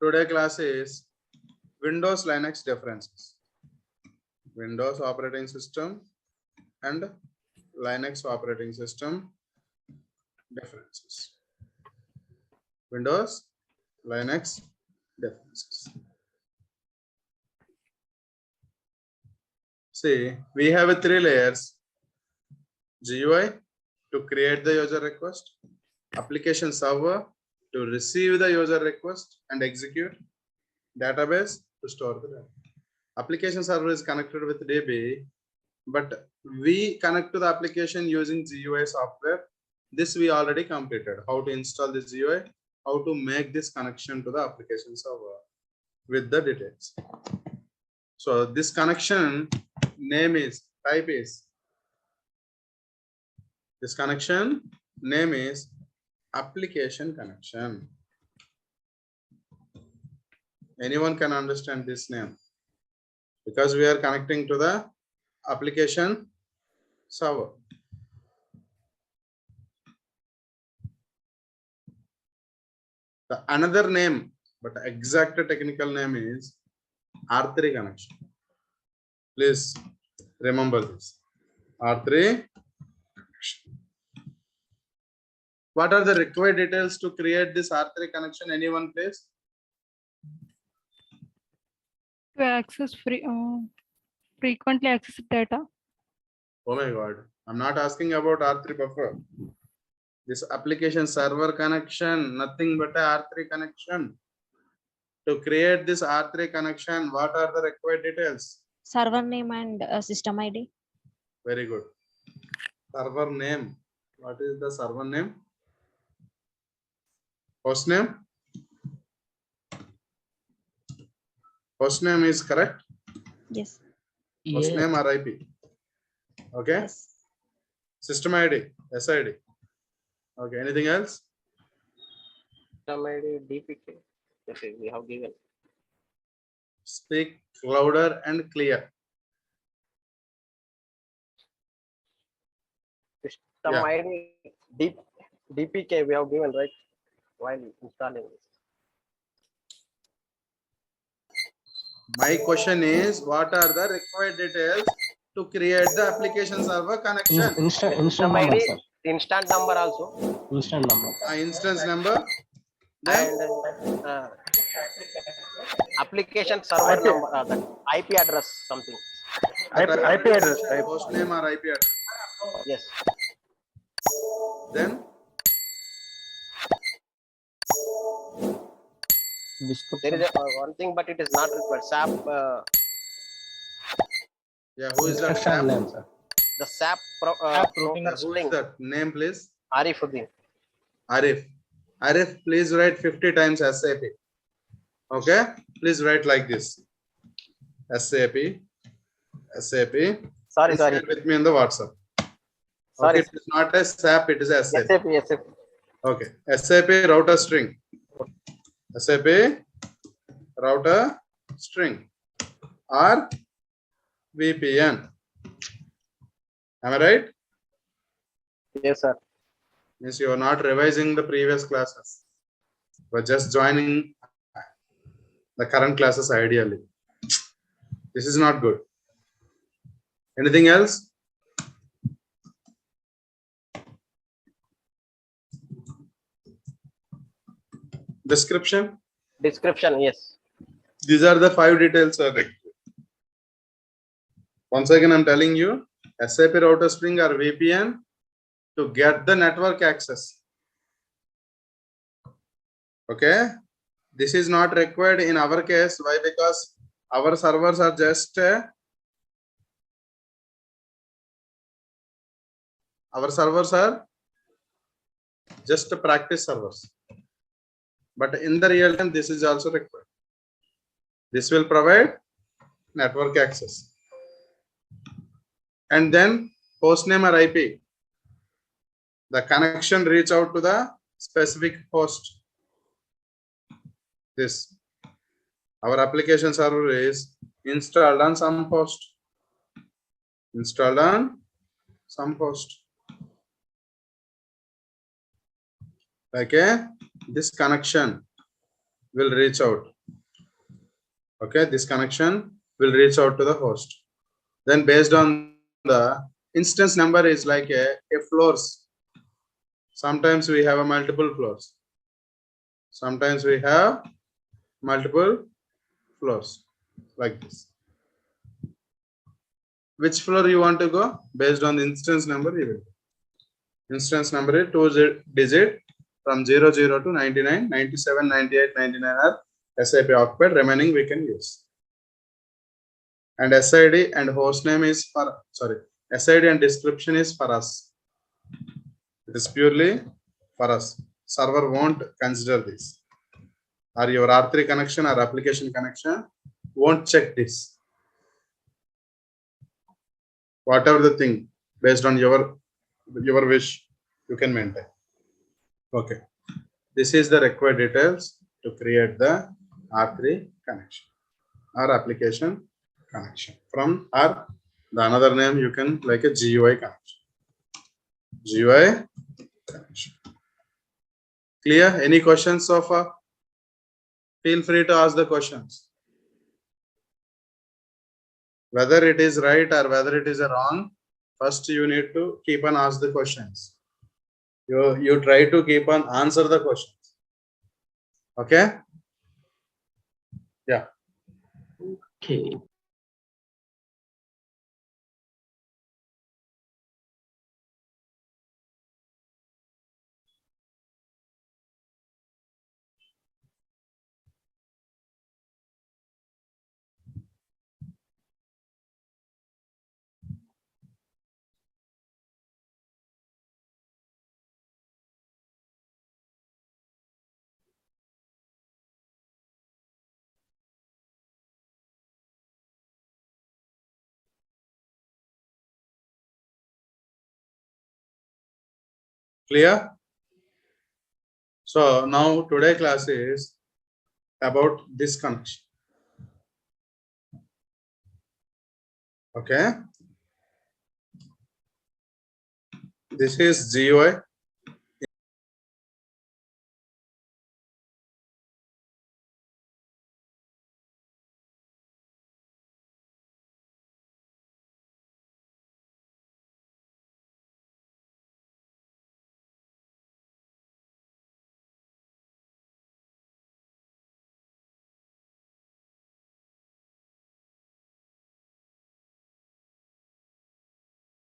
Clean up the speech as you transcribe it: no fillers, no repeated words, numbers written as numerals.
Today class is Windows Linux differences. Windows operating system and Linux operating system differences. Windows Linux differences. See, we have three layers: GUI to create the user request, application server to receive the user request and execute, database to store the data. Application server is connected with DB, but we connect to the application using GUI software. This we already completed. How to install this GUI, how to make this connection to the application server with the details. So this connection name is, type is, this connection name is application connection. Anyone can understand this name because we are connecting to the application server. The another name, but exact technical name is R3 connection. Please remember this. R3 connection. What are the required details to create this R3 connection? Anyone, please? To access frequently access data. Oh my God. I'm not asking about R3 buffer. This application server connection, nothing but a R3 connection. To create this R3 connection, what are the required details? Server name and system ID. Very good. Server name. What is the server name? Host name? Host name is correct? Yes. Host name or IP? Okay. Yes. System ID, SID. Okay. Anything else? System ID, DPK. Yes, we have given. Speak louder and clear. System Yeah. ID, DPK we have given, right? While installing this. My question is, what are the required details to create the application server connection? Instant System number, ID, sir. instant number also, Instant number. Instance number. Then and application server IP. number, that IP address something. IP address. host name or IP address. Yes. Then There is one thing, but it is not required. SAP, yeah, who is that? Instruction name, sir. the SAP Who is that? Name, please. Arifuddin. Arif. Arif, please write 50 times SAP. Okay? Please write like this. SAP. SAP. Sorry, Please sorry. share with me in the WhatsApp. Sorry. Okay, it is not a SAP, it is a SAP. SAP. Okay. SAP router string. SAP router string or VPN. Am I right? Yes, sir. Means you are not revising the previous classes, but just joining the current classes ideally. This is not good. Anything else? Description. Description, yes. These are the 5 details. Once again, I'm telling you, SAP router string or VPN to get the network access. Okay. This is not required in our case. Why? Because our servers are just practice servers. But in the real time, this is also required. This will provide network access. And then host name or IP. The connection reach out to the specific host. This. Our application server is installed on some host. Installed on some host. Okay. This connection will reach out Okay, this connection will reach out to the host. Then based on the instance number is like a floors. Sometimes we have a multiple floors. Sometimes we have multiple floors like this. Which floor you want to go? Based on the instance number, you will. Instance number is 2-digit from 00 to 99, 97, 98, 99 are SAP occupied. Remaining we can use. And SID and host name is for, sorry, SID and description is for us. It is purely for us. Server won't consider this. Or your R3 connection or application connection won't check this. Whatever the thing, based on your wish, you can maintain. Okay. This is the required details to create the R3 connection or application connection. From R, the another name you can like a GUI connection. GUI connection. Clear? Any questions so far? Feel free to ask the questions. Whether it is right or whether it is wrong, first you need to keep on ask the questions. You try to keep on answer the questions. Okay? Yeah. Okay. Clear? So now today class is about this connection. Okay. This is GUI.